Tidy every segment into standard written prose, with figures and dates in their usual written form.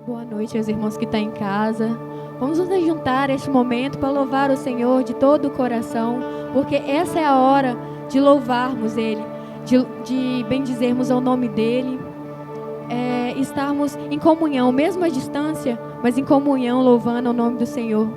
Boa noite aos irmãos que estão em casa. Vamos nos juntar este momento para louvar o Senhor de todo o coração, porque essa é a hora de louvarmos Ele, de bendizermos ao nome dEle, estarmos em comunhão, mesmo à distância, mas em comunhão, louvando ao nome do Senhor.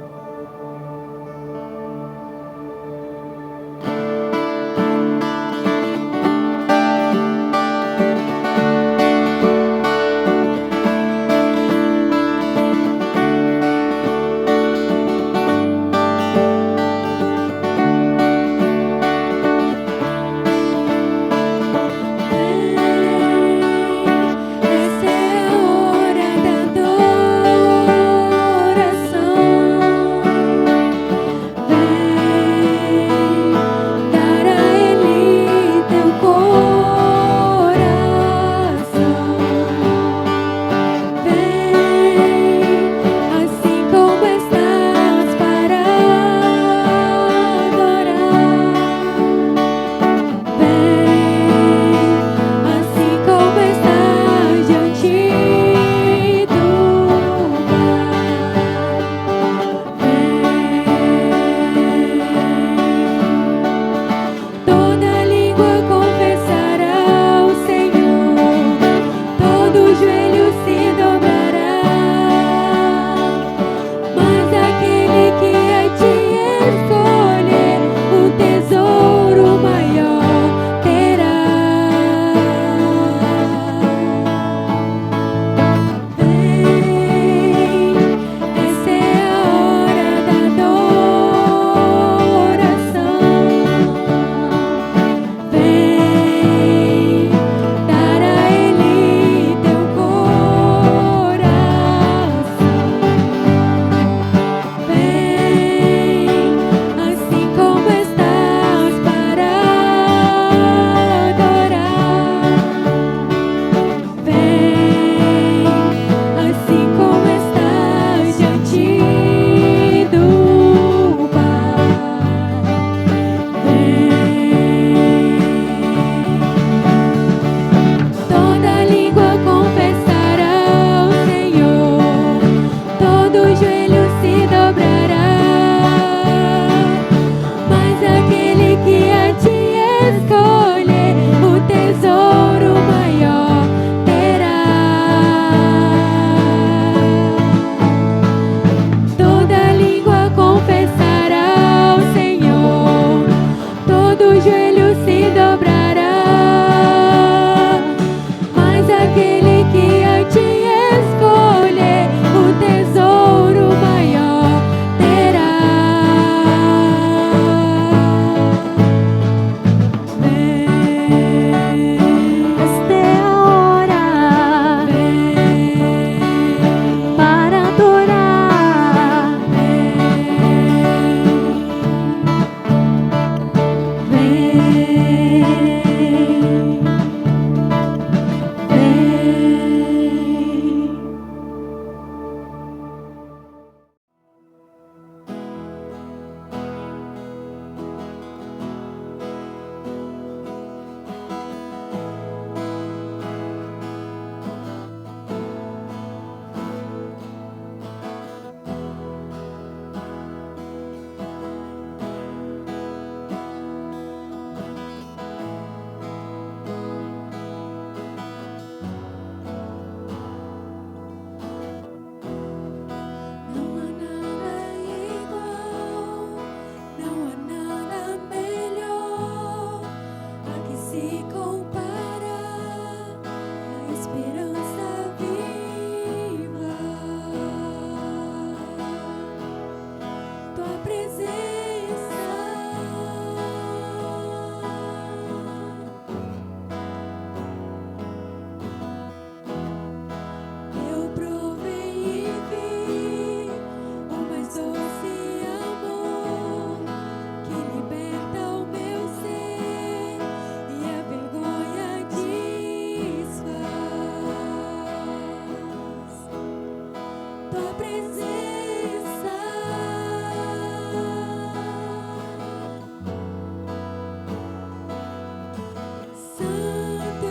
Santo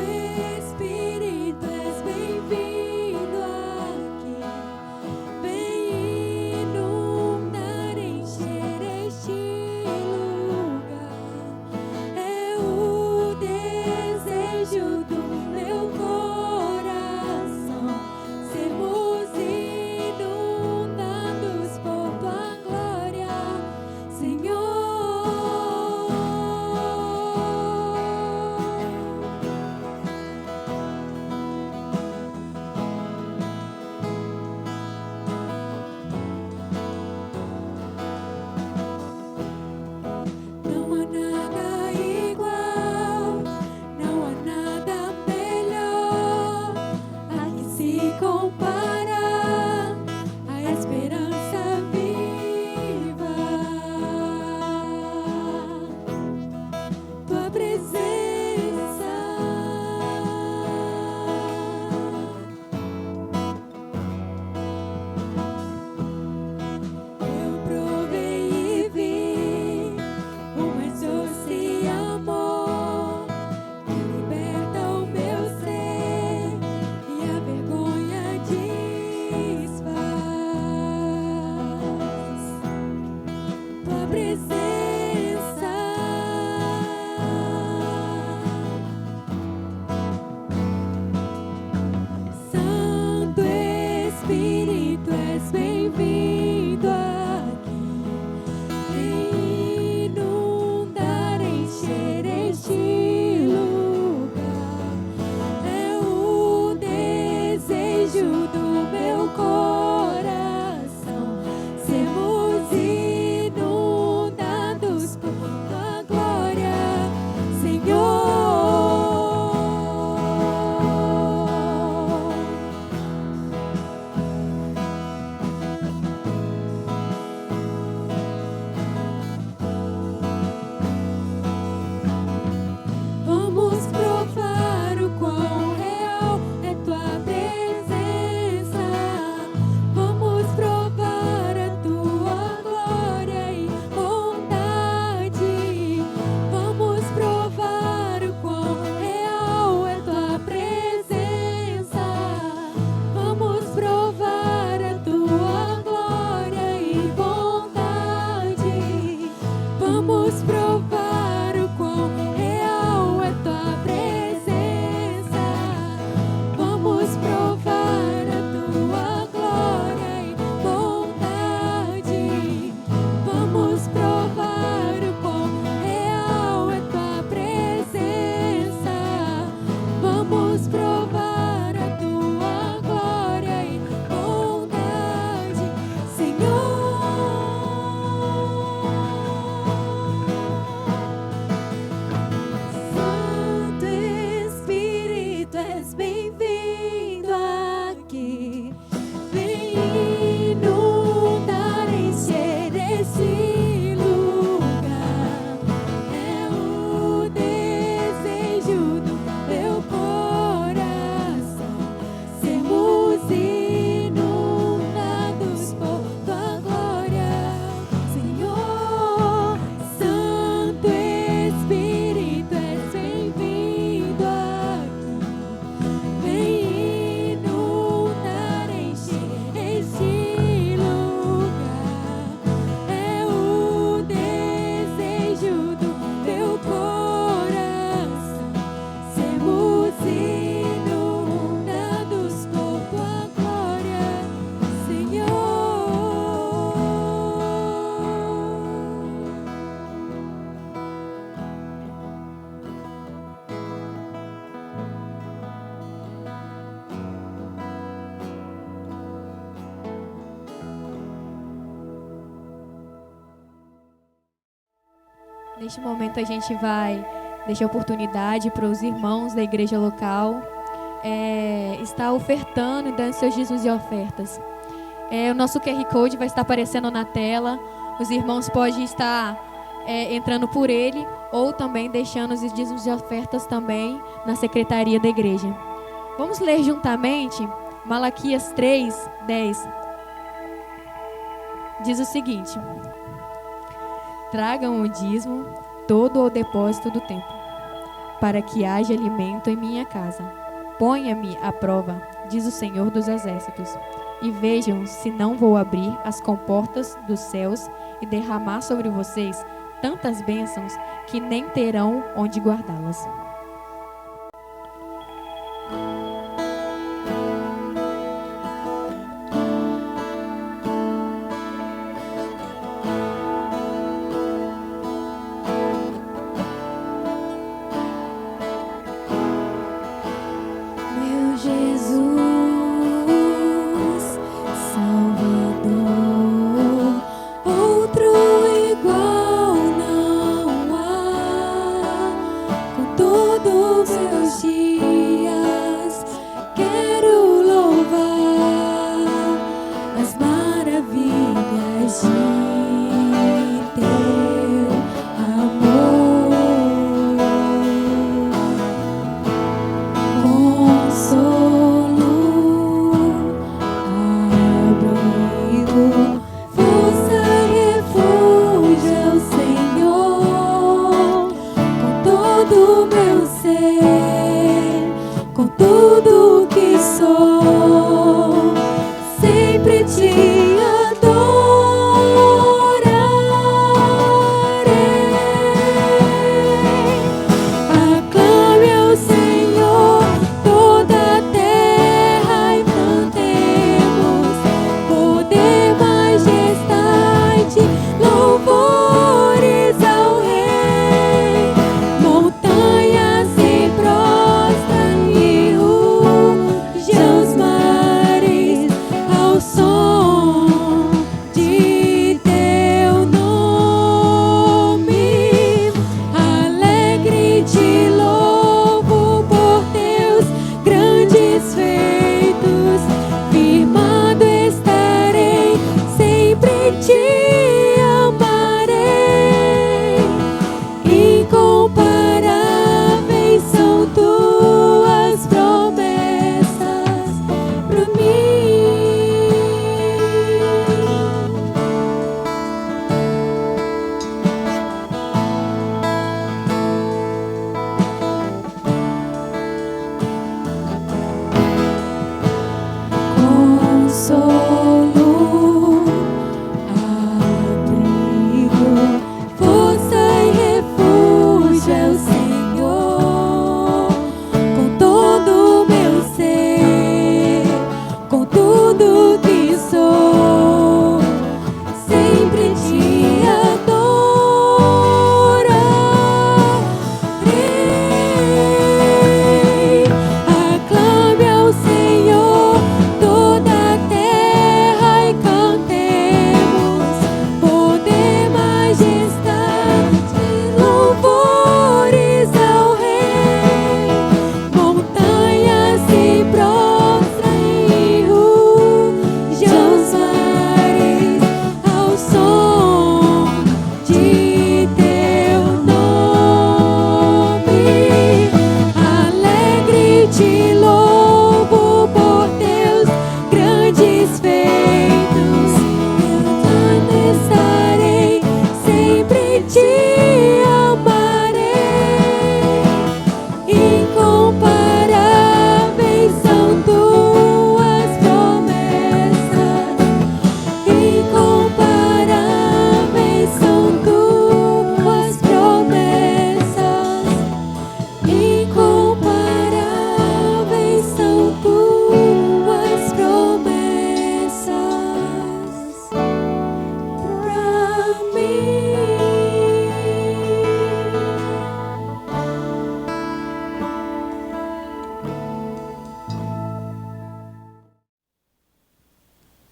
Espírito, és bem-vindo aqui. Neste momento a gente vai deixar oportunidade para os irmãos da igreja local estar ofertando e dando seus dízimos e ofertas. O nosso QR Code vai estar aparecendo na tela. Os irmãos podem estar entrando por ele ou também deixando os dízimos e ofertas também na secretaria da igreja. Vamos ler juntamente Malaquias 3:10. Diz o seguinte: tragam o dízimo todo ao depósito do templo, para que haja alimento em minha casa. Ponha-me à prova, diz o Senhor dos Exércitos, e vejam se não vou abrir as comportas dos céus e derramar sobre vocês tantas bênçãos que nem terão onde guardá-las. Todo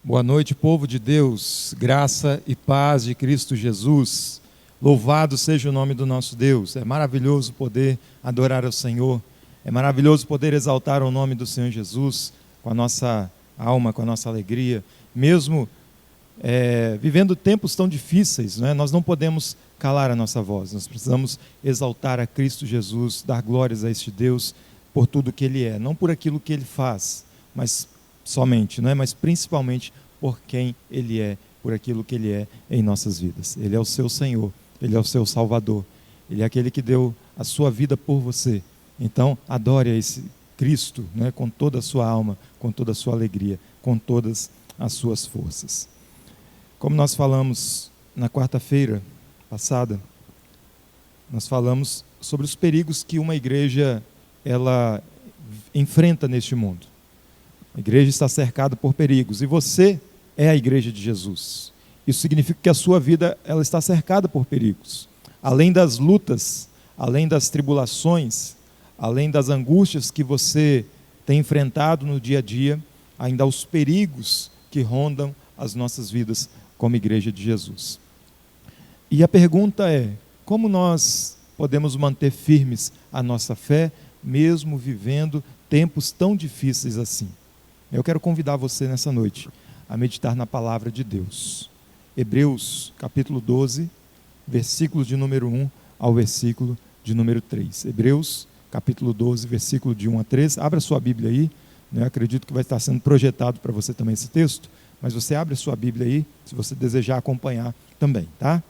Boa noite, povo de Deus, graça e paz de Cristo Jesus. Louvado seja o nome do nosso Deus. É maravilhoso poder adorar ao Senhor. É maravilhoso poder exaltar o nome do Senhor Jesus com a nossa alma, com a nossa alegria. Mesmo vivendo tempos tão difíceis, né? Nós não podemos calar a nossa voz. Nós precisamos exaltar a Cristo Jesus, dar glórias a este Deus por tudo que Ele é. Não por aquilo que Ele faz, mas somente, não é? Mas principalmente por quem Ele é, por aquilo que Ele é em nossas vidas. Ele é o seu Senhor, Ele é o seu Salvador, Ele é aquele que deu a sua vida por você. Então, adore a esse Cristo, né? Com toda a sua alma, com toda a sua alegria, com todas as suas forças. Como nós falamos na quarta-feira passada, nós falamos sobre os perigos que uma igreja ela enfrenta neste mundo. A igreja está cercada por perigos e você é a igreja de Jesus. Isso significa que a sua vida ela está cercada por perigos. Além das lutas, além das tribulações, além das angústias que você tem enfrentado no dia a dia, ainda há os perigos que rondam as nossas vidas como igreja de Jesus. E a pergunta é: como nós podemos manter firmes a nossa fé, mesmo vivendo tempos tão difíceis assim? Eu quero convidar você nessa noite a meditar na palavra de Deus. Hebreus capítulo 12, versículos de número 1 ao versículo de número 3. Hebreus capítulo 12, versículo de 1 a 3. Abra sua Bíblia aí, né? Eu acredito que vai estar sendo projetado para você também esse texto, mas você abre a sua Bíblia aí, se você desejar acompanhar também, tá?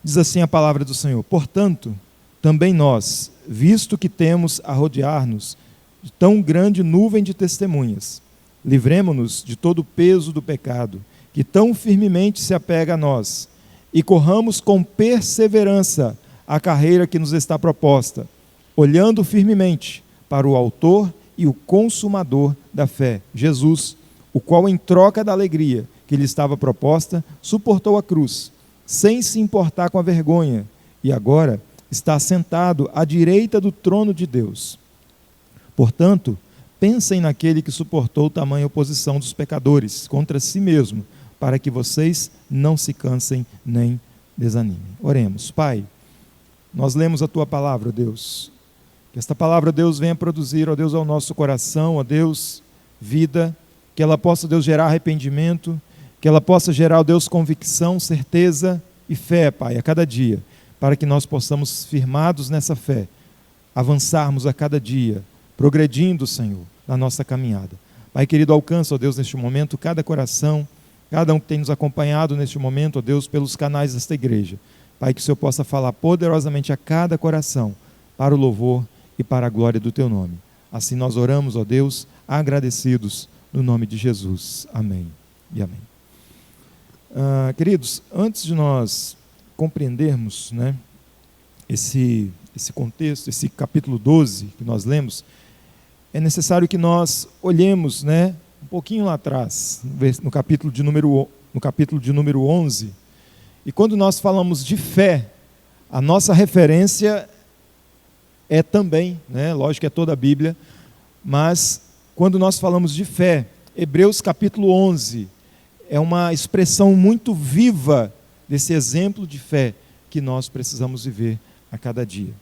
Diz assim a palavra do Senhor: portanto, também nós, visto que temos a rodear-nos de tão grande nuvem de testemunhas, livremo-nos de todo o peso do pecado, que tão firmemente se apega a nós, e corramos com perseverança a carreira que nos está proposta, olhando firmemente para o autor e o consumador da fé, Jesus, o qual, em troca da alegria que lhe estava proposta, suportou a cruz, sem se importar com a vergonha, e agora está sentado à direita do trono de Deus. Portanto, pensem naquele que suportou tamanha oposição dos pecadores contra si mesmo, para que vocês não se cansem nem desanimem. Oremos. Pai, nós lemos a Tua palavra, Deus. Que esta palavra, Deus, venha produzir, ó Deus, ao nosso coração, ó Deus, vida, que ela possa, Deus, gerar arrependimento, que ela possa gerar, ó Deus, convicção, certeza e fé, Pai, a cada dia, para que nós possamos, firmados nessa fé, avançarmos a cada dia, progredindo, Senhor, na nossa caminhada. Pai querido, alcança, ó Deus, neste momento, cada coração, cada um que tem nos acompanhado neste momento, ó Deus, pelos canais desta igreja. Pai, que o Senhor possa falar poderosamente a cada coração, para o louvor e para a glória do Teu nome. Assim nós oramos, ó Deus, agradecidos no nome de Jesus. Amém e amém. Queridos, antes de nós compreendermos, né, esse contexto, esse capítulo 12 que nós lemos, é necessário que nós olhemos, né, um pouquinho lá atrás, no capítulo de número 11, e quando nós falamos de fé, a nossa referência é também, né, lógico que é toda a Bíblia, mas quando nós falamos de fé, Hebreus capítulo 11 é uma expressão muito viva desse exemplo de fé que nós precisamos viver a cada dia.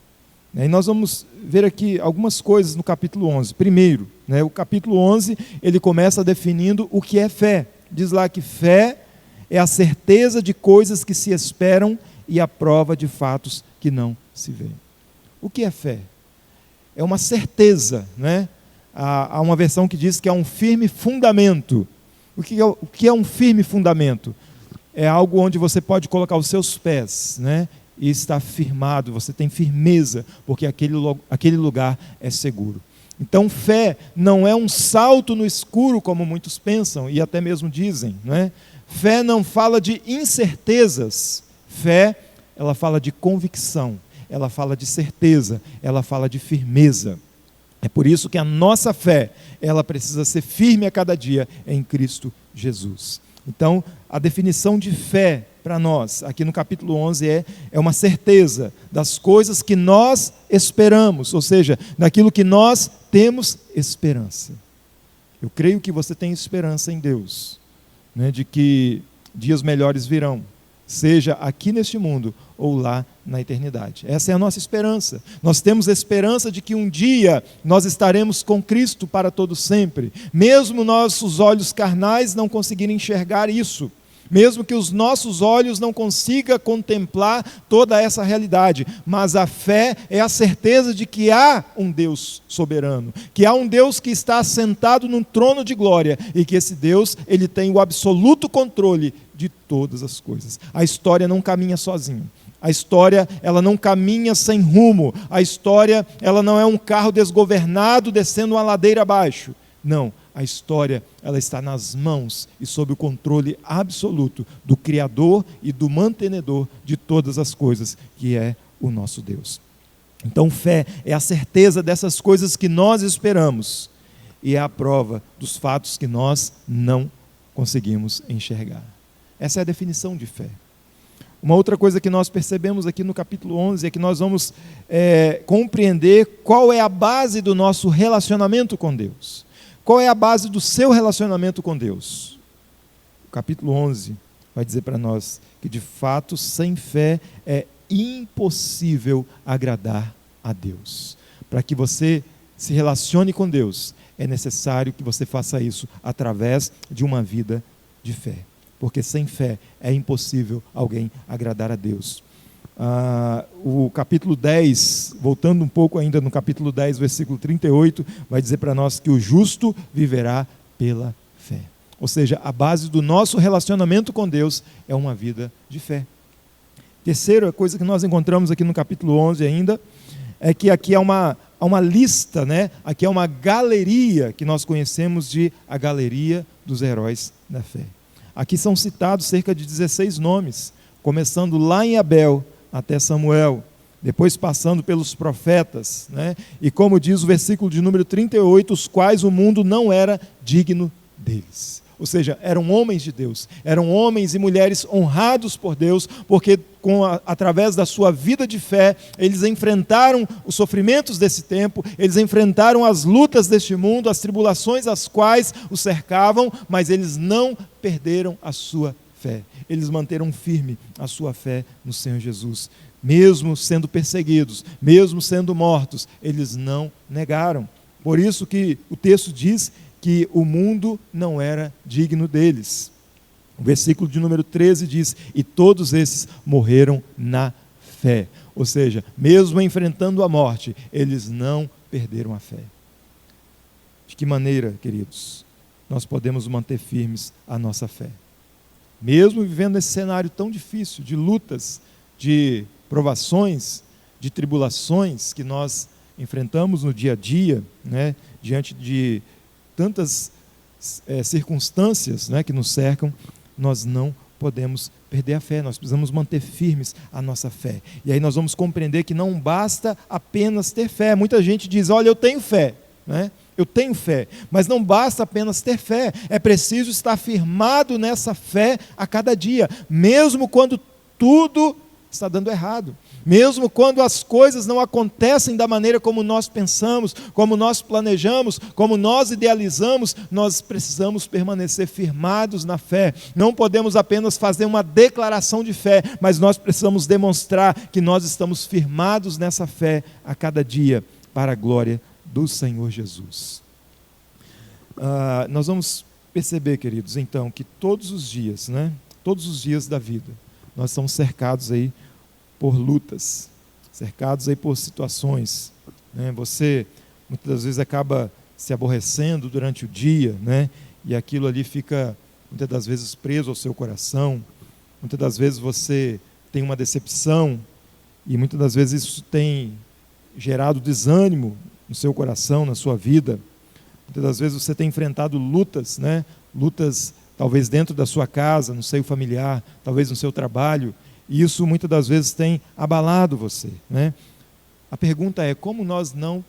E nós vamos ver aqui algumas coisas no capítulo 11. Primeiro, né, o capítulo 11, ele começa definindo o que é fé. Diz lá que fé é a certeza de coisas que se esperam e a prova de fatos que não se veem. O que é fé? É uma certeza, né? Há uma versão que diz que é um firme fundamento. O que é um firme fundamento? É algo onde você pode colocar os seus pés, né? E está firmado, você tem firmeza, porque aquele lugar é seguro. Então, fé não é um salto no escuro, como muitos pensam e até mesmo dizem, né? Fé não fala de incertezas. Fé, ela fala de convicção, ela fala de certeza, ela fala de firmeza. É por isso que a nossa fé, ela precisa ser firme a cada dia em Cristo Jesus. Então, a definição de fé para nós, aqui no capítulo 11, é uma certeza das coisas que nós esperamos, ou seja, daquilo que nós temos esperança. Eu creio que você tem esperança em Deus. né, de que dias melhores virão, seja aqui neste mundo ou lá na eternidade. Essa é a nossa esperança. Nós temos a esperança de que um dia nós estaremos com Cristo para todo sempre, mesmo nossos olhos carnais não conseguirem enxergar isso, mesmo que os nossos olhos não consigam contemplar toda essa realidade, mas a fé é a certeza de que há um Deus soberano, que há um Deus que está assentado num trono de glória e que esse Deus, ele tem o absoluto controle de todas as coisas. A história não caminha sozinha. A história, ela não caminha sem rumo. A história, ela não é um carro desgovernado descendo uma ladeira abaixo. Não, a história, ela está nas mãos e sob o controle absoluto do Criador e do mantenedor de todas as coisas, que é o nosso Deus. Então, fé é a certeza dessas coisas que nós esperamos e é a prova dos fatos que nós não conseguimos enxergar. Essa é a definição de fé. Uma outra coisa que nós percebemos aqui no capítulo 11 é que nós vamos compreender qual é a base do nosso relacionamento com Deus. Qual é a base do seu relacionamento com Deus? O capítulo 11 vai dizer para nós que, de fato, sem fé é impossível agradar a Deus. Para que você se relacione com Deus, é necessário que você faça isso através de uma vida de fé. Porque sem fé é impossível alguém agradar a Deus. O capítulo 10, voltando um pouco ainda no capítulo 10, versículo 38, vai dizer para nós que o justo viverá pela fé. Ou seja, a base do nosso relacionamento com Deus é uma vida de fé. Terceira coisa que nós encontramos aqui no capítulo 11 ainda, é que aqui há uma lista, né? Aqui é uma galeria que nós conhecemos de a galeria dos heróis da fé. Aqui são citados cerca de 16 nomes, começando lá em Abel até Samuel, depois passando pelos profetas, né? E como diz o versículo de número 38, os quais o mundo não era digno deles. Ou seja, eram homens de Deus, eram homens e mulheres honrados por Deus, porque através da sua vida de fé, eles enfrentaram os sofrimentos desse tempo, eles enfrentaram as lutas deste mundo, as tribulações as quais os cercavam, mas eles não perderam a sua fé. Eles manteram firme a sua fé no Senhor Jesus. Mesmo sendo perseguidos, mesmo sendo mortos, eles não negaram. Por isso que o texto diz que o mundo não era digno deles. O versículo de número 13 diz, e todos esses morreram na fé. Ou seja, mesmo enfrentando a morte, eles não perderam a fé. De que maneira, queridos, nós podemos manter firmes a nossa fé? Mesmo vivendo esse cenário tão difícil, de lutas, de provações, de tribulações que nós enfrentamos no dia a dia, né, diante de tantas circunstâncias, né, que nos cercam, nós não podemos perder a fé, nós precisamos manter firmes a nossa fé. E aí nós vamos compreender que não basta apenas ter fé. Muita gente diz, olha, eu tenho fé, né? Eu tenho fé, mas não basta apenas ter fé, é preciso estar firmado nessa fé a cada dia, mesmo quando tudo está dando errado. Mesmo quando as coisas não acontecem da maneira como nós pensamos, como nós planejamos, como nós idealizamos, nós precisamos permanecer firmados na fé. Não podemos apenas fazer uma declaração de fé, mas nós precisamos demonstrar que nós estamos firmados nessa fé a cada dia, para a glória do Senhor Jesus. Nós vamos perceber, queridos, então, que todos os dias, né, todos os dias da vida, nós estamos cercados aí por lutas, cercados aí por situações, né? Você muitas das vezes acaba se aborrecendo durante o dia, né? E aquilo ali fica muitas das vezes preso ao seu coração. Muitas das vezes você tem uma decepção e muitas das vezes isso tem gerado desânimo no seu coração, na sua vida. Muitas das vezes você tem enfrentado lutas, né? Lutas talvez dentro da sua casa, no seio familiar, talvez no seu trabalho. E isso muitas das vezes tem abalado você, né? A pergunta é, como nós não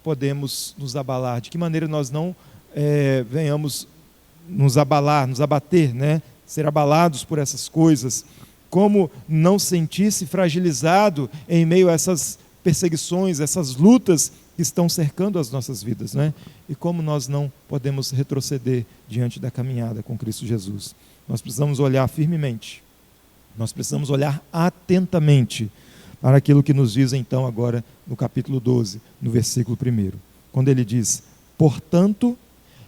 podemos nos abalar? De que maneira nós não venhamos nos abalar, nos abater, né? Ser abalados por essas coisas? Como não sentir-se fragilizado em meio a essas perseguições, essas lutas que estão cercando as nossas vidas, né? e como nós não podemos retroceder diante da caminhada com Cristo Jesus. Nós precisamos olhar firmemente, nós precisamos olhar atentamente para aquilo que nos diz então agora no capítulo 12, no versículo 1, quando ele diz, portanto,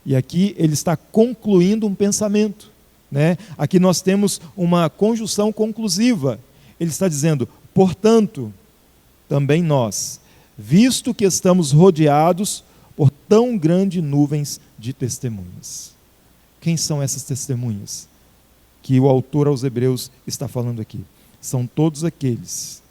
e aqui ele está concluindo um pensamento, né? Aqui nós temos uma conjunção conclusiva, ele está dizendo, portanto, também nós, visto que estamos rodeados por tão grandes nuvens de testemunhas. Quem são essas testemunhas que o autor aos Hebreus está falando aqui? São todos aqueles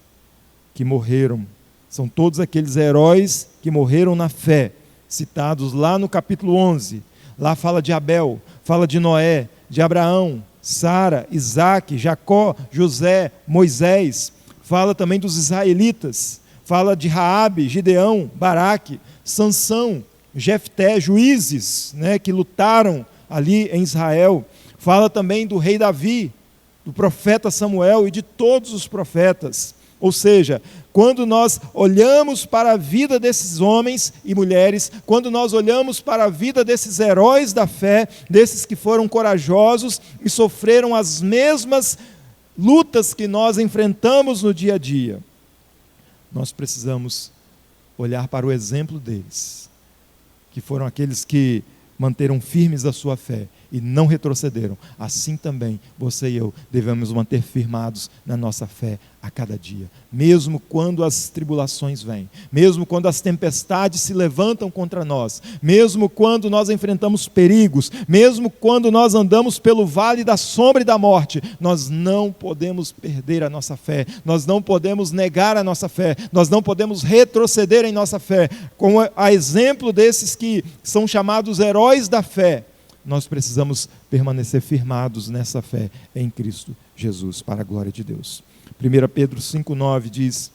que morreram, são todos aqueles heróis que morreram na fé, citados lá no capítulo 11. Lá fala de Abel, fala de Noé, de Abraão, Sara, Isaque, Jacó, José, Moisés. Fala também dos israelitas, fala de Raabe, Gideão, Baraque, Sansão, Jefté, juízes, né, que lutaram ali em Israel. Fala também do rei Davi, do profeta Samuel e de todos os profetas. Ou seja, quando nós olhamos para a vida desses homens e mulheres, quando nós olhamos para a vida desses heróis da fé, desses que foram corajosos e sofreram as mesmas lutas que nós enfrentamos no dia a dia, nós precisamos olhar para o exemplo deles, que foram aqueles que manteram firmes a sua fé e não retrocederam. Assim também você e eu devemos manter firmados na nossa fé a cada dia, mesmo quando as tribulações vêm, mesmo quando as tempestades se levantam contra nós, mesmo quando nós enfrentamos perigos, mesmo quando nós andamos pelo vale da sombra e da morte, nós não podemos perder a nossa fé, nós não podemos negar a nossa fé, nós não podemos retroceder em nossa fé. Com a exemplo desses que são chamados heróis da fé, nós precisamos permanecer firmados nessa fé em Cristo Jesus, para a glória de Deus. 1 Pedro 5,9 diz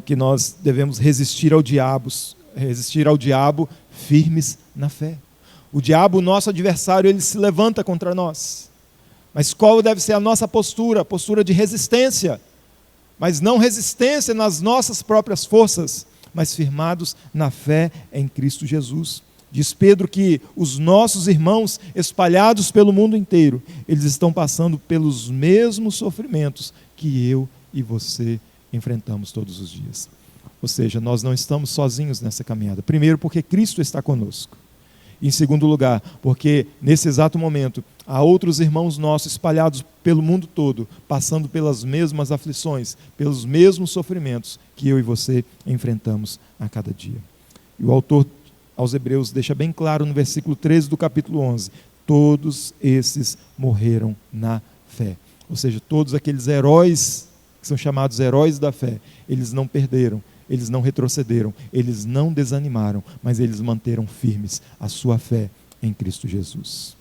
que nós devemos resistir ao diabo firmes na fé. O diabo, nosso adversário, ele se levanta contra nós. Mas qual deve ser a nossa postura? A postura de resistência. Mas não resistência nas nossas próprias forças, mas firmados na fé em Cristo Jesus. Diz Pedro que os nossos irmãos espalhados pelo mundo inteiro, eles estão passando pelos mesmos sofrimentos que eu e você enfrentamos todos os dias. Ou seja, nós não estamos sozinhos nessa caminhada. Primeiro, porque Cristo está conosco. E em segundo lugar, porque nesse exato momento há outros irmãos nossos espalhados pelo mundo todo, passando pelas mesmas aflições, pelos mesmos sofrimentos que eu e você enfrentamos a cada dia. E o autor aos Hebreus deixa bem claro no versículo 13 do capítulo 11, todos esses morreram na fé. Ou seja, todos aqueles heróis, que são chamados heróis da fé, eles não perderam, eles não retrocederam, eles não desanimaram, mas eles manteram firmes a sua fé em Cristo Jesus.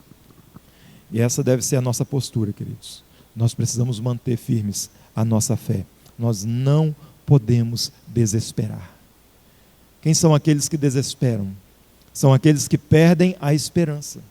E essa deve ser a nossa postura, queridos. Nós precisamos manter firmes a nossa fé. Nós não podemos desesperar. Quem são aqueles que desesperam? São aqueles que perdem a esperança.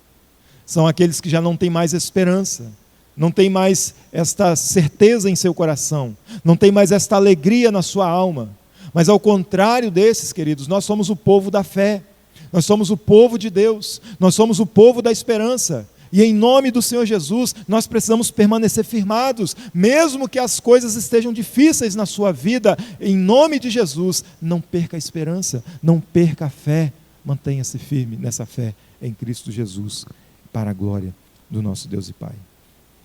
São aqueles que já não têm mais esperança. Não tem mais esta certeza em seu coração. Não tem mais esta alegria na sua alma. Mas ao contrário desses, queridos, nós somos o povo da fé. Nós somos o povo de Deus. Nós somos o povo da esperança. E em nome do Senhor Jesus, nós precisamos permanecer firmados, mesmo que as coisas estejam difíceis na sua vida, em nome de Jesus, não perca a esperança, não perca a fé, mantenha-se firme nessa fé em Cristo Jesus, para a glória do nosso Deus e Pai.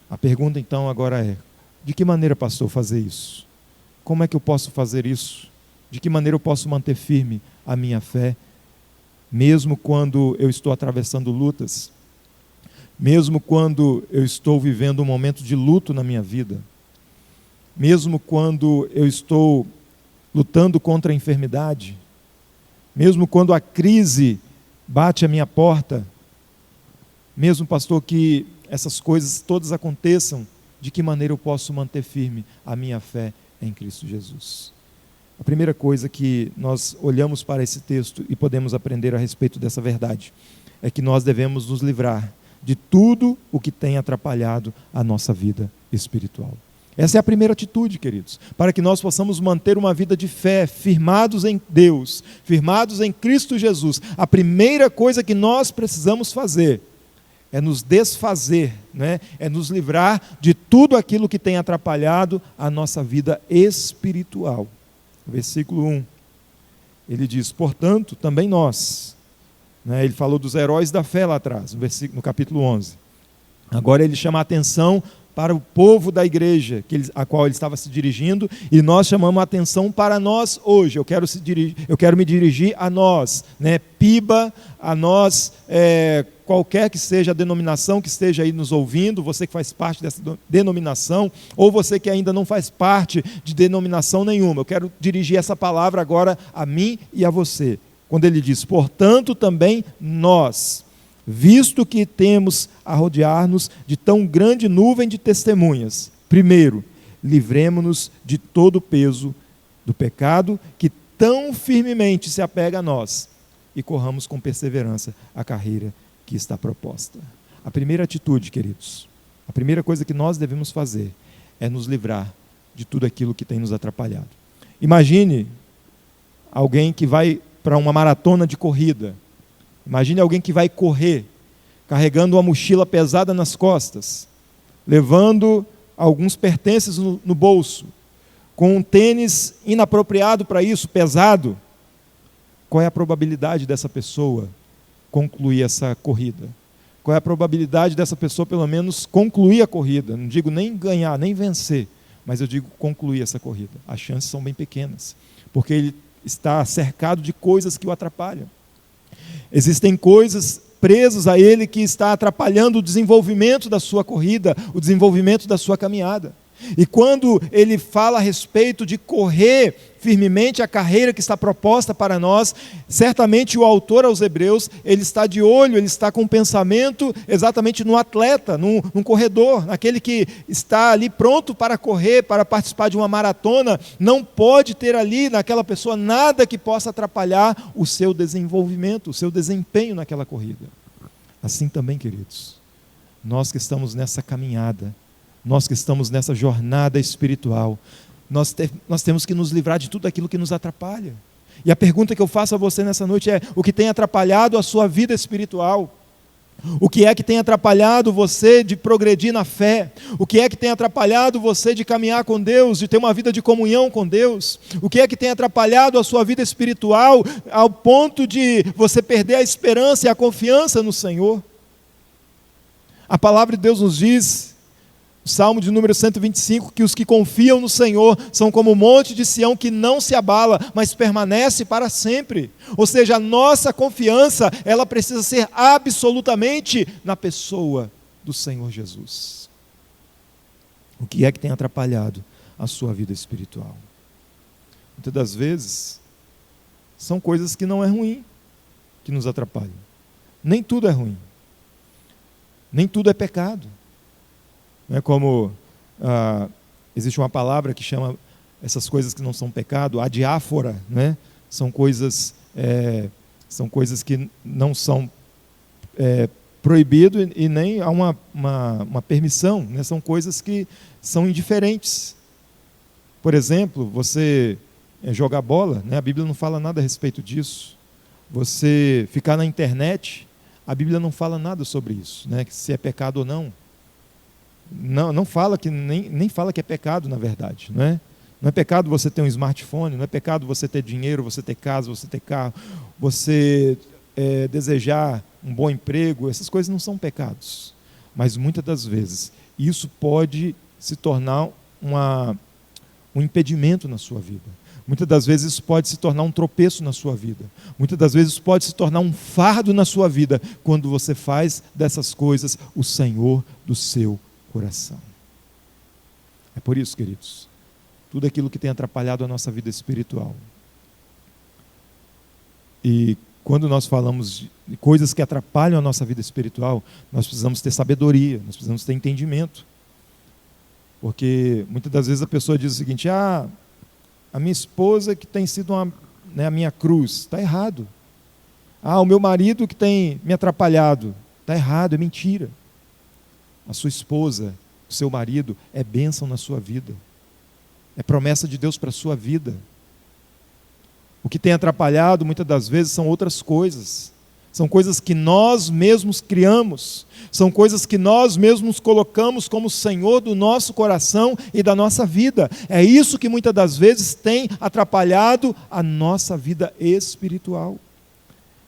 A pergunta então agora é, de que maneira, pastor, fazer isso? Como é que eu posso fazer isso? De que maneira eu posso manter firme a minha fé, mesmo quando eu estou atravessando lutas? Mesmo quando eu estou vivendo um momento de luto na minha vida, mesmo quando eu estou lutando contra a enfermidade, mesmo quando a crise bate à minha porta, mesmo, pastor, que essas coisas todas aconteçam, de que maneira eu posso manter firme a minha fé em Cristo Jesus? A primeira coisa que nós olhamos para esse texto e podemos aprender a respeito dessa verdade é que nós devemos nos livrar de tudo o que tem atrapalhado a nossa vida espiritual. Essa é a primeira atitude, queridos, para que nós possamos manter uma vida de fé, firmados em Deus, firmados em Cristo Jesus. A primeira coisa que nós precisamos fazer é nos desfazer, né? É nos livrar de tudo aquilo que tem atrapalhado a nossa vida espiritual. Versículo 1, ele diz: portanto, também nós, né? Ele falou dos heróis da fé lá atrás, no capítulo 11. Agora ele chama a atenção para o povo da igreja a qual ele estava se dirigindo, e nós chamamos a atenção para nós hoje. Eu quero me dirigir a nós, né? PIBA, a nós, qualquer que seja a denominação que esteja aí nos ouvindo, você que faz parte dessa denominação, ou você que ainda não faz parte de denominação nenhuma. Eu quero dirigir essa palavra agora a mim e a você. Quando ele diz: portanto, também nós, visto que temos a rodear-nos de tão grande nuvem de testemunhas, primeiro, livremo-nos de todo o peso do pecado que tão firmemente se apega a nós, e corramos com perseverança a carreira que está proposta. A primeira atitude, queridos, a primeira coisa que nós devemos fazer é nos livrar de tudo aquilo que tem nos atrapalhado. Imagine alguém que vai para uma maratona de corrida. Imagine alguém que vai correr, carregando uma mochila pesada nas costas, levando alguns pertences no bolso, com um tênis inapropriado para isso, pesado. Qual é a probabilidade dessa pessoa concluir essa corrida? Qual é a probabilidade dessa pessoa, pelo menos, concluir a corrida? Não digo nem ganhar, nem vencer, mas eu digo concluir essa corrida. As chances são bem pequenas, porque ele está cercado de coisas que o atrapalham. Existem coisas presas a ele que está atrapalhando o desenvolvimento da sua corrida, o desenvolvimento da sua caminhada. E quando ele fala a respeito de correr firmemente a carreira que está proposta para nós, certamente o autor aos Hebreus, ele está de olho, ele está com o pensamento exatamente no atleta, num corredor, naquele que está ali pronto para correr, para participar de uma maratona. Não pode ter ali naquela pessoa nada que possa atrapalhar o seu desenvolvimento, o seu desempenho naquela corrida. Assim também, queridos, nós que estamos nessa caminhada, nós que estamos nessa jornada espiritual, nós temos que nos livrar de tudo aquilo que nos atrapalha. E a pergunta que eu faço a você nessa noite é: o que tem atrapalhado a sua vida espiritual? O que é que tem atrapalhado você de progredir na fé? O que é que tem atrapalhado você de caminhar com Deus, de ter uma vida de comunhão com Deus? O que é que tem atrapalhado a sua vida espiritual ao ponto de você perder a esperança e a confiança no Senhor? A palavra de Deus nos diz, Salmo de número 125, que os que confiam no Senhor são como o monte de Sião que não se abala, mas permanece para sempre. Ou seja, a nossa confiança, ela precisa ser absolutamente na pessoa do Senhor Jesus. O que é que tem atrapalhado a sua vida espiritual? Muitas das vezes, são coisas que não é ruim, que nos atrapalham. Nem tudo é ruim. Nem tudo é pecado. Não é como existe uma palavra que chama essas coisas que não são pecado, adiáfora, né? São coisas que não são proibido e nem há uma permissão, né? São coisas que são indiferentes. Por exemplo, você jogar bola, né? A Bíblia não fala nada a respeito disso. Você ficar na internet, a Bíblia não fala nada sobre isso, né? Se é pecado ou não. Não fala que nem fala que é pecado, na verdade, não é? Não é pecado você ter um smartphone, não é pecado você ter dinheiro, você ter casa, você ter carro, você desejar um bom emprego. Essas coisas não são pecados, mas muitas das vezes isso pode se tornar um impedimento na sua vida. Muitas das vezes isso pode se tornar um tropeço na sua vida. Muitas das vezes isso pode se tornar um fardo na sua vida, quando você faz dessas coisas o Senhor do seu coração. É por isso, queridos, tudo aquilo que tem atrapalhado a nossa vida espiritual. E quando nós falamos de coisas que atrapalham a nossa vida espiritual, nós precisamos ter sabedoria, nós precisamos ter entendimento. Porque muitas das vezes a pessoa diz o seguinte: a minha esposa que tem sido a minha cruz. Está errado. O meu marido que tem me atrapalhado. Está errado, é mentira. A sua esposa o seu marido, é bênção na sua vida. É promessa de Deus para a sua vida. O que tem atrapalhado muitas das vezes são outras coisas. São coisas que nós mesmos criamos. São coisas que nós mesmos colocamos como Senhor do nosso coração e da nossa vida. É isso que muitas das vezes tem atrapalhado a nossa vida espiritual.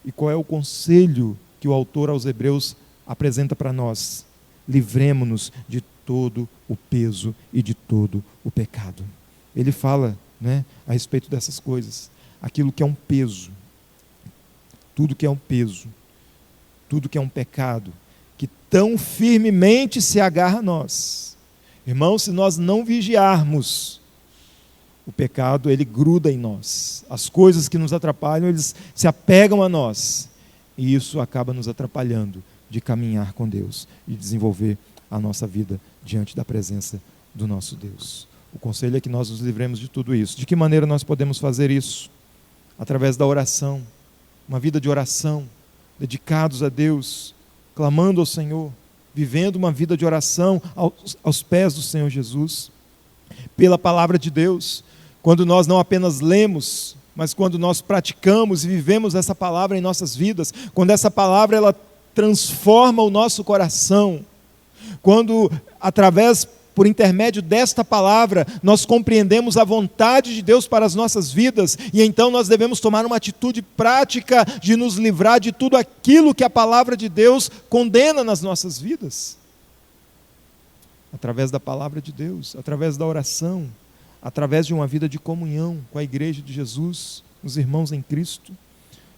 E qual é o conselho que o autor aos Hebreus apresenta para nós? Livremo-nos de todo o peso e de todo o pecado. Ele fala, a respeito dessas coisas. Aquilo que é um peso, tudo que é um peso, tudo que é um pecado, que tão firmemente se agarra a nós. Irmãos, se nós não vigiarmos, o pecado, ele gruda em nós. As coisas que nos atrapalham, eles se apegam a nós. E isso acaba nos atrapalhando de caminhar com Deus e desenvolver a nossa vida diante da presença do nosso Deus. O conselho é que nós nos livremos de tudo isso. De que maneira nós podemos fazer isso? Através da oração. Uma vida de oração, dedicados a Deus, clamando ao Senhor, vivendo uma vida de oração aos pés do Senhor Jesus, pela palavra de Deus, quando nós não apenas lemos, mas quando nós praticamos e vivemos essa palavra em nossas vidas, quando essa palavra ela transforma o nosso coração, quando por intermédio desta palavra, nós compreendemos a vontade de Deus para as nossas vidas, e então nós devemos tomar uma atitude prática de nos livrar de tudo aquilo que a palavra de Deus condena nas nossas vidas. Através da palavra de Deus, através da oração, através de uma vida de comunhão com a igreja de Jesus, os irmãos em Cristo.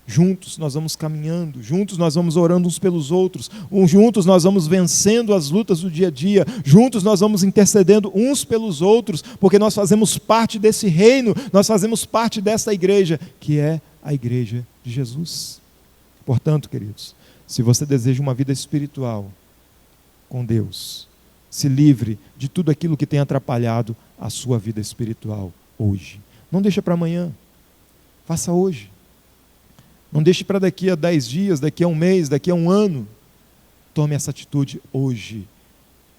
Juntos nós vamos caminhando, juntos nós vamos orando uns pelos outros, juntos nós vamos vencendo as lutas do dia a dia, juntos nós vamos intercedendo uns pelos outros, porque nós fazemos parte desse reino, nós fazemos parte dessa igreja, que é a igreja de Jesus. Portanto, queridos, se você deseja uma vida espiritual com Deus, se livre de tudo aquilo que tem atrapalhado a sua vida espiritual hoje. Não deixa para amanhã, faça hoje. Não deixe para daqui a 10 dias, daqui a um mês, daqui a um ano. Tome essa atitude hoje.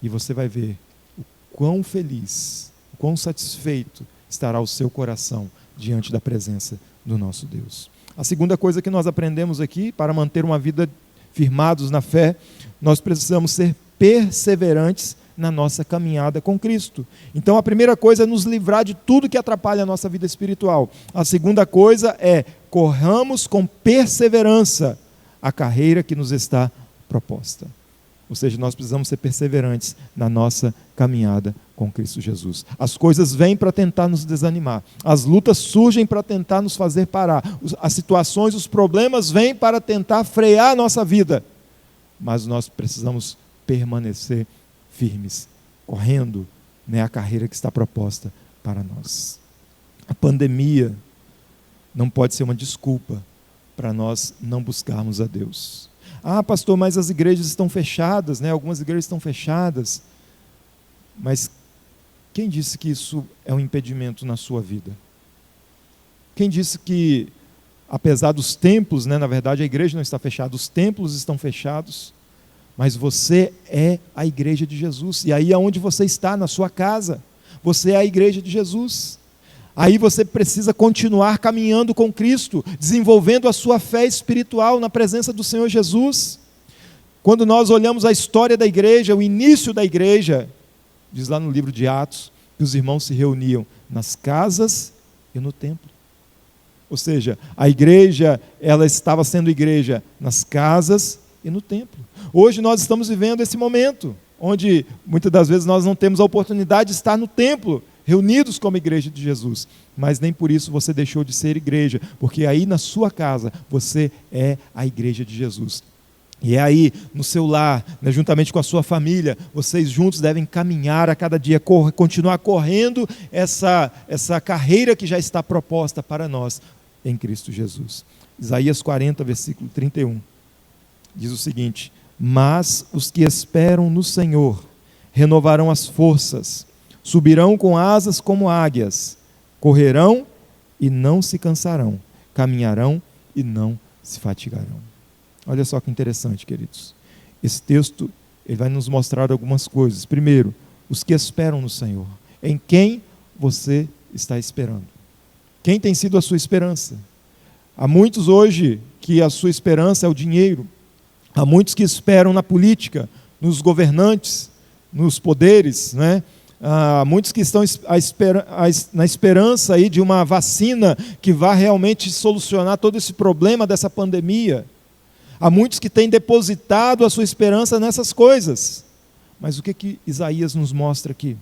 E você vai ver o quão feliz, o quão satisfeito estará o seu coração diante da presença do nosso Deus. A segunda coisa que nós aprendemos aqui, para manter uma vida firmados na fé, nós precisamos ser perseverantes na nossa caminhada com Cristo. Então a primeira coisa é nos livrar de tudo que atrapalha a nossa vida espiritual. A segunda coisa é corramos com perseverança a carreira que nos está proposta. Ou seja, nós precisamos ser perseverantes na nossa caminhada com Cristo Jesus. As coisas vêm para tentar nos desanimar. As lutas surgem para tentar nos fazer parar. As situações, os problemas vêm para tentar frear a nossa vida. Mas nós precisamos permanecer firmes, correndo a carreira que está proposta para nós. A pandemia não pode ser uma desculpa para nós não buscarmos a Deus. Ah, pastor, mas as igrejas estão fechadas, algumas igrejas estão fechadas. Mas quem disse que isso é um impedimento na sua vida? Quem disse que, apesar dos templos, na verdade a igreja não está fechada, os templos estão fechados, mas você é a igreja de Jesus. E aí aonde você está, na sua casa, você é a igreja de Jesus. Aí você precisa continuar caminhando com Cristo, desenvolvendo a sua fé espiritual na presença do Senhor Jesus. Quando nós olhamos a história da igreja, o início da igreja, diz lá no livro de Atos, que os irmãos se reuniam nas casas e no templo. Ou seja, a igreja, ela estava sendo igreja nas casas e no templo. Hoje nós estamos vivendo esse momento, onde muitas das vezes nós não temos a oportunidade de estar no templo, reunidos como igreja de Jesus, mas nem por isso você deixou de ser igreja, porque aí na sua casa você é a igreja de Jesus. E é aí, no seu lar, juntamente com a sua família, vocês juntos devem caminhar a cada dia, continuar correndo essa carreira que já está proposta para nós em Cristo Jesus. Isaías 40, versículo 31, diz o seguinte: mas os que esperam no Senhor renovarão as forças, subirão com asas como águias, correrão e não se cansarão, caminharão e não se fatigarão. Olha só que interessante, queridos. Esse texto ele vai nos mostrar algumas coisas. Primeiro, os que esperam no Senhor. Em quem você está esperando? Quem tem sido a sua esperança? Há muitos hoje que a sua esperança é o dinheiro. Há muitos que esperam na política, nos governantes, nos poderes, né? Há muitos que estão na esperança aí de uma vacina que vá realmente solucionar todo esse problema dessa pandemia. Há muitos que têm depositado a sua esperança nessas coisas. Mas o que Isaías nos mostra aqui?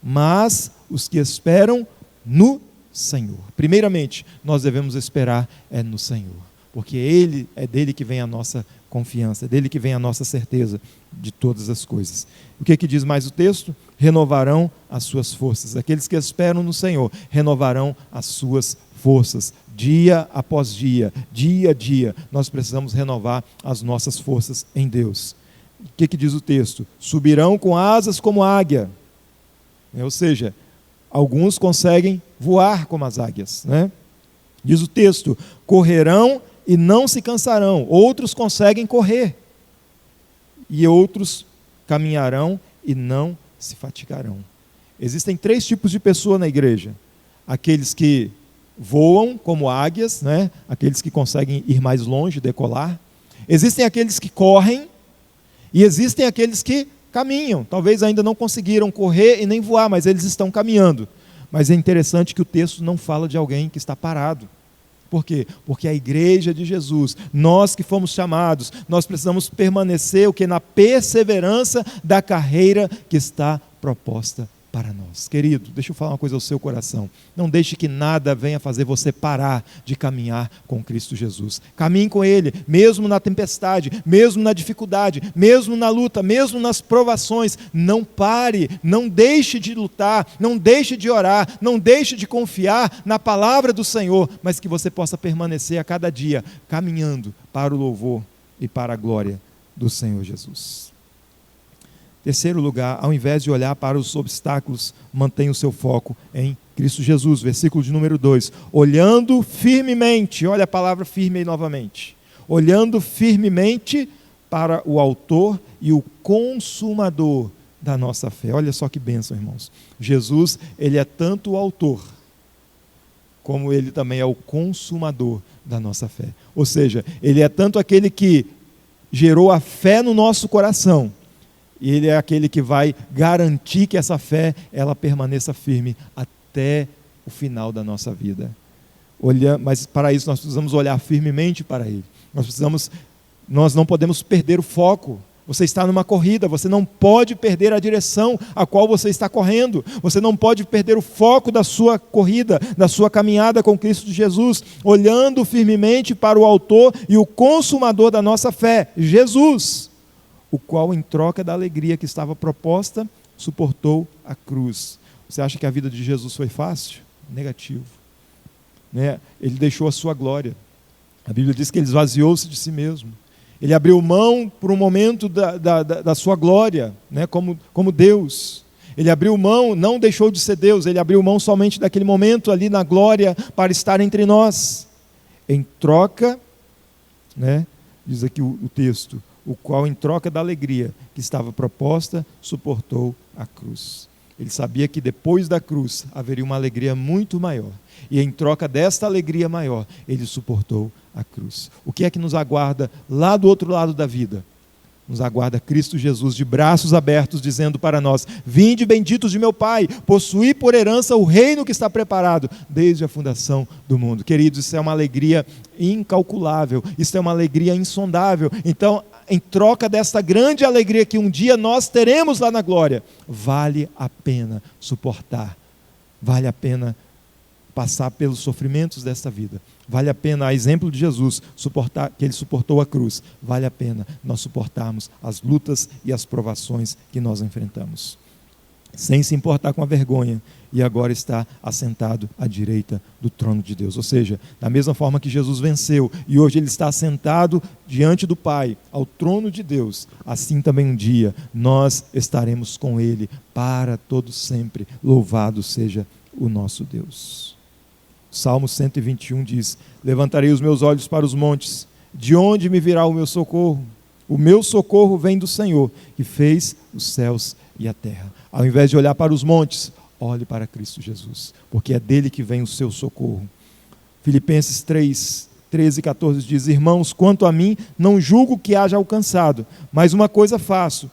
Mas os que esperam no Senhor. Primeiramente, nós devemos esperar no Senhor, porque é dele que vem a nossa confiança, é dele que vem a nossa certeza de todas as coisas. O que diz mais o texto? Renovarão as suas forças. Aqueles que esperam no Senhor renovarão as suas forças. Dia após dia, dia a dia, nós precisamos renovar as nossas forças em Deus. O que diz o texto? Subirão com asas como águia. Ou seja, alguns conseguem voar como as águias, né? Diz o texto, correrão e não se cansarão. Outros conseguem correr. E outros caminharão e não se fatigarão. Existem 3 tipos de pessoa na igreja. Aqueles que voam como águias, né? Aqueles que conseguem ir mais longe, decolar. Existem aqueles que correm e existem aqueles que caminham. Talvez ainda não conseguiram correr e nem voar, mas eles estão caminhando. Mas é interessante que o texto não fala de alguém que está parado. Por quê? Porque a igreja de Jesus, nós que fomos chamados, nós precisamos permanecer na perseverança da carreira que está proposta para nós. Querido, deixa eu falar uma coisa ao seu coração. Não deixe que nada venha fazer você parar de caminhar com Cristo Jesus. Caminhe com Ele, mesmo na tempestade, mesmo na dificuldade, mesmo na luta, mesmo nas provações. Não pare, não deixe de lutar, não deixe de orar, não deixe de confiar na palavra do Senhor, mas que você possa permanecer a cada dia caminhando para o louvor e para a glória do Senhor Jesus. Terceiro lugar, ao invés de olhar para os obstáculos, mantenha o seu foco em Cristo Jesus. Versículo de número 2. Olhando firmemente, olha a palavra firme aí novamente. Olhando firmemente para o autor e o consumador da nossa fé. Olha só que bênção, irmãos. Jesus, ele é tanto o autor, como ele também é o consumador da nossa fé. Ou seja, ele é tanto aquele que gerou a fé no nosso coração, e Ele é aquele que vai garantir que essa fé ela permaneça firme até o final da nossa vida. Mas para isso nós precisamos olhar firmemente para Ele. Nós não podemos perder o foco. Você está numa corrida, você não pode perder a direção a qual você está correndo. Você não pode perder o foco da sua corrida, da sua caminhada com Cristo Jesus, olhando firmemente para o autor e o consumador da nossa fé, Jesus, o qual, em troca da alegria que estava proposta, suportou a cruz. Você acha que a vida de Jesus foi fácil? Negativo. Né? Ele deixou a sua glória. A Bíblia diz que ele esvaziou-se de si mesmo. Ele abriu mão por um momento da sua glória, né? como Deus. Ele abriu mão, não deixou de ser Deus, ele abriu mão somente daquele momento ali na glória para estar entre nós. Em troca, né? Diz aqui o texto, o qual, em troca da alegria que estava proposta, suportou a cruz. Ele sabia que depois da cruz haveria uma alegria muito maior. E em troca desta alegria maior, ele suportou a cruz. O que é que nos aguarda lá do outro lado da vida? Nos aguarda Cristo Jesus de braços abertos, dizendo para nós: vinde benditos de meu Pai, possuí por herança o reino que está preparado desde a fundação do mundo. Queridos, isso é uma alegria incalculável, isso é uma alegria insondável. Então, em troca desta grande alegria que um dia nós teremos lá na glória, vale a pena suportar, vale a pena passar pelos sofrimentos desta vida. Vale a pena, a exemplo de Jesus, que ele suportou a cruz. Vale a pena nós suportarmos as lutas e as provações que nós enfrentamos, sem se importar com a vergonha, e agora está assentado à direita do trono de Deus. Ou seja, da mesma forma que Jesus venceu, e hoje ele está assentado diante do Pai, ao trono de Deus, assim também um dia nós estaremos com ele para todo sempre. Louvado seja o nosso Deus. Salmo 121 diz: levantarei os meus olhos para os montes, de onde me virá o meu socorro? O meu socorro vem do Senhor, que fez os céus e a terra. Ao invés de olhar para os montes, olhe para Cristo Jesus, porque é dele que vem o seu socorro. Filipenses 3, 13 e 14 diz: irmãos, quanto a mim, não julgo que haja alcançado, mas uma coisa faço,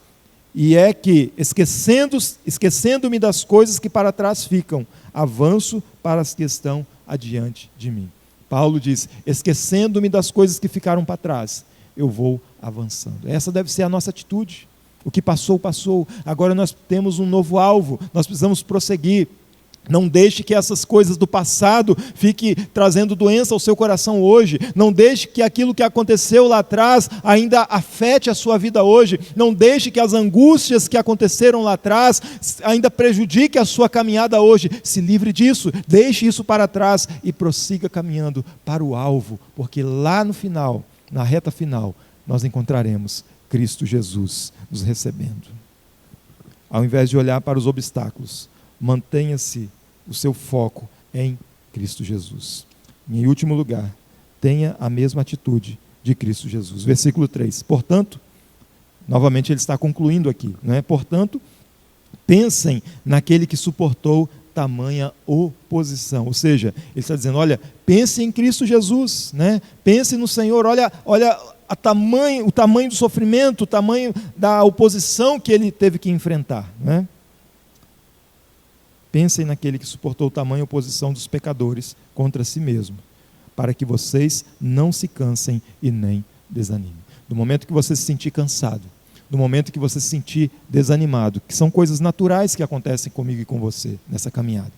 e é que, esquecendo-me das coisas que para trás ficam, avanço para as que estão adiante de mim. Paulo diz: esquecendo-me das coisas que ficaram para trás, eu vou avançando. Essa deve ser a nossa atitude. O que passou, passou. Agora nós temos um novo alvo, nós precisamos prosseguir. Não deixe que essas coisas do passado fiquem trazendo doença ao seu coração hoje. Não deixe que aquilo que aconteceu lá atrás ainda afete a sua vida hoje. Não deixe que as angústias que aconteceram lá atrás ainda prejudiquem a sua caminhada hoje. Se livre disso, deixe isso para trás e prossiga caminhando para o alvo, porque lá no final, na reta final, nós encontraremos Cristo Jesus nos recebendo. Ao invés de olhar para os obstáculos, mantenha-se o seu foco em Cristo Jesus. E, em último lugar, tenha a mesma atitude de Cristo Jesus. Versículo 3. Portanto, novamente ele está concluindo aqui, não é? Portanto, pensem naquele que suportou tamanha oposição. Ou seja, ele está dizendo, olha, pense em Cristo Jesus, né? Pense no Senhor, olha o tamanho do sofrimento, o tamanho da oposição que ele teve que enfrentar, né? Pensem naquele que suportou tamanha oposição dos pecadores contra si mesmo, para que vocês não se cansem e nem desanimem. No momento que você se sentir cansado, no momento que você se sentir desanimado, que são coisas naturais que acontecem comigo e com você nessa caminhada.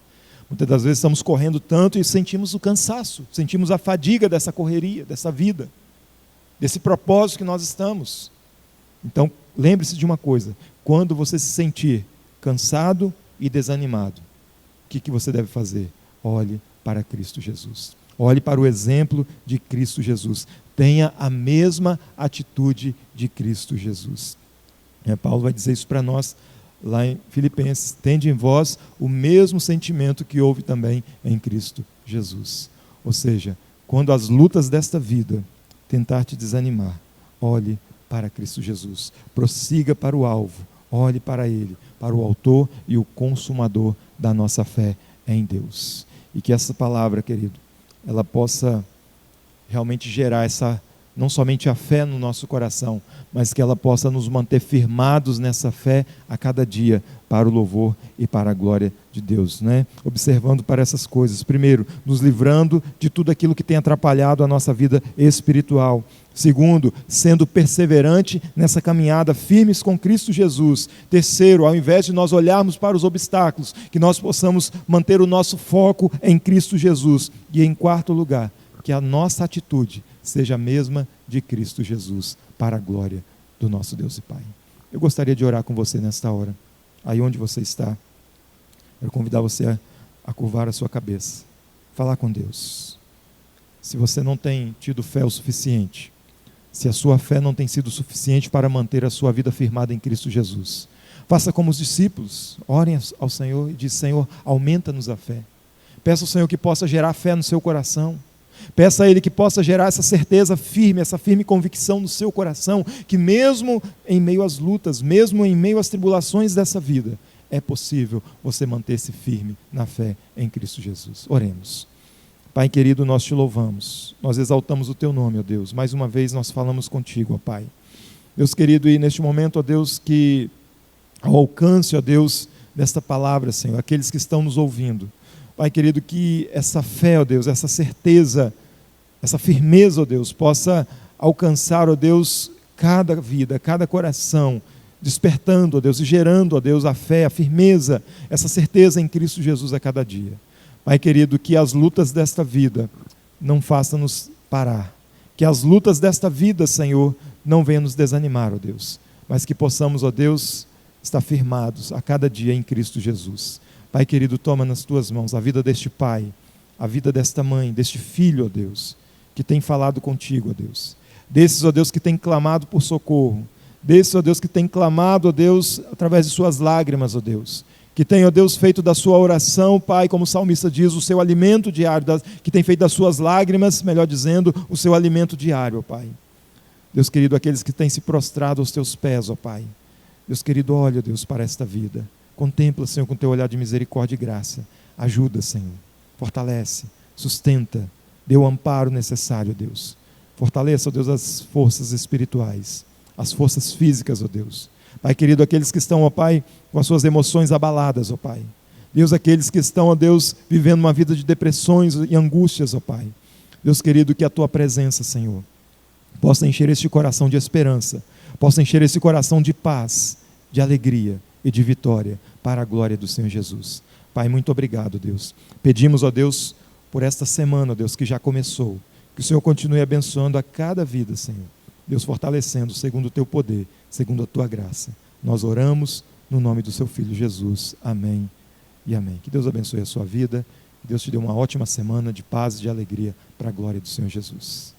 Muitas das vezes estamos correndo tanto e sentimos o cansaço, sentimos a fadiga dessa correria, dessa vida, desse propósito que nós estamos. Então, lembre-se de uma coisa: quando você se sentir cansado e desanimado, o que você deve fazer? Olhe para Cristo Jesus. Olhe para o exemplo de Cristo Jesus. Tenha a mesma atitude de Cristo Jesus. Paulo vai dizer isso para nós lá em Filipenses. Tende em vós o mesmo sentimento que houve também em Cristo Jesus. Ou seja, quando as lutas desta vida tentar te desanimar, olhe para Cristo Jesus. Prossiga para o alvo. Olhe para Ele, para o autor e o consumador da nossa fé em Deus. E que essa palavra, querido, ela possa realmente gerar não somente a fé no nosso coração, mas que ela possa nos manter firmados nessa fé a cada dia, para o louvor e para a glória de Deus, né? Observando para essas coisas. Primeiro, nos livrando de tudo aquilo que tem atrapalhado a nossa vida espiritual. Segundo, sendo perseverante nessa caminhada, firmes com Cristo Jesus. Terceiro, ao invés de nós olharmos para os obstáculos, que nós possamos manter o nosso foco em Cristo Jesus. E em quarto lugar, que a nossa atitude seja a mesma de Cristo Jesus, para a glória do nosso Deus e Pai. Eu gostaria de orar com você nesta hora, aí onde você está. Eu convidar você a curvar a sua cabeça, falar com Deus. Se você não tem tido fé o suficiente, se a sua fé não tem sido suficiente para manter a sua vida firmada em Cristo Jesus, faça como os discípulos, orem ao Senhor e diz: Senhor, aumenta-nos a fé. Peça ao Senhor que possa gerar fé no seu coração. Peça a Ele que possa gerar essa certeza firme, essa firme convicção no seu coração, que mesmo em meio às lutas, mesmo em meio às tribulações dessa vida, é possível você manter-se firme na fé em Cristo Jesus. Oremos. Pai querido, nós te louvamos, nós exaltamos o teu nome, ó Deus. Mais uma vez nós falamos contigo, ó Pai. Deus querido, e neste momento, ó Deus, que ao alcance, ó Deus, desta palavra, Senhor, aqueles que estão nos ouvindo, Pai querido, que essa fé, ó Deus, essa certeza, essa firmeza, ó Deus, possa alcançar, ó Deus, cada vida, cada coração, despertando, ó Deus, e gerando, ó Deus, a fé, a firmeza, essa certeza em Cristo Jesus a cada dia. Pai querido, que as lutas desta vida não façam-nos parar, que as lutas desta vida, Senhor, não venham nos desanimar, ó Deus, mas que possamos, ó Deus, estar firmados a cada dia em Cristo Jesus. Pai querido, toma nas tuas mãos a vida deste pai, a vida desta mãe, deste filho, ó Deus, que tem falado contigo, ó Deus. Desses, ó Deus, que tem clamado por socorro. Desses, ó Deus, que tem clamado, ó Deus, através de suas lágrimas, ó Deus. Que tem, ó Deus, feito da sua oração, Pai, como o salmista diz, o seu alimento diário. Que tem feito das suas lágrimas, melhor dizendo, o seu alimento diário, ó Pai. Deus querido, aqueles que têm se prostrado aos teus pés, ó Pai. Deus querido, olha, Deus, para esta vida. Contempla, Senhor, com teu olhar de misericórdia e graça. Ajuda, Senhor. Fortalece, sustenta, dê o amparo necessário, Deus. Fortaleça, ó Deus, as forças espirituais, as forças físicas, ó Deus. Pai querido, aqueles que estão, ó Pai, com as suas emoções abaladas, ó Pai. Deus, aqueles que estão, ó Deus, vivendo uma vida de depressões e angústias, ó Pai. Deus querido, que a tua presença, Senhor, possa encher este coração de esperança, possa encher esse coração de paz, de alegria e de vitória, para a glória do Senhor Jesus. Pai, muito obrigado, Deus. Pedimos, ó Deus, por esta semana, ó Deus, que já começou, que o Senhor continue abençoando a cada vida, Senhor. Deus, fortalecendo segundo o teu poder, segundo a tua graça. Nós oramos no nome do seu Filho Jesus. Amém e amém. Que Deus abençoe a sua vida. Que Deus te dê uma ótima semana de paz e de alegria para a glória do Senhor Jesus.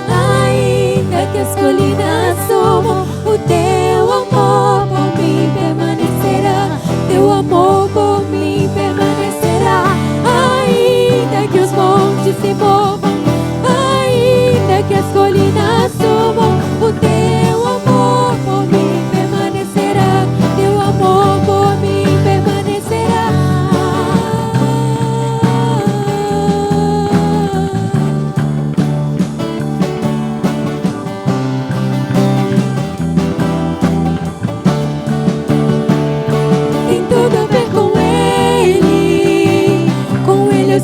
Ainda que as colinas sumam, o teu amor por mim permanecerá.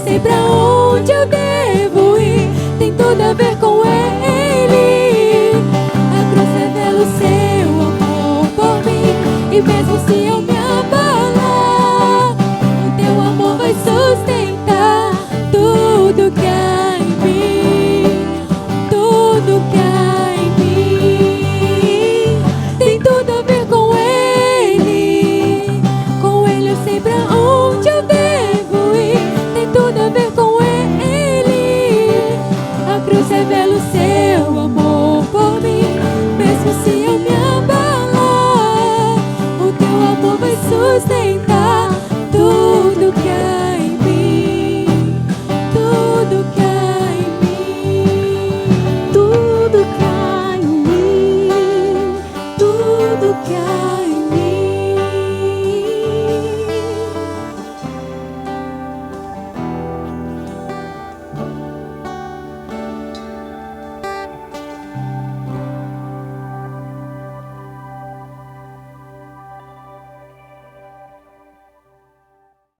sei pra onde eu devo ir, tem tudo a ver com Ele. A cruz revela o seu amor por mim, e mesmo se eu me abalar, o teu amor vai sustentar tudo que há em mim, tudo que há em mim. Tem tudo a ver com Ele. Com Ele eu sei pra onde eu devo ir, tem tudo a ver com Ele. A cruz revela o seu amor por mim, mesmo se eu me abalar, o teu amor vai sustentar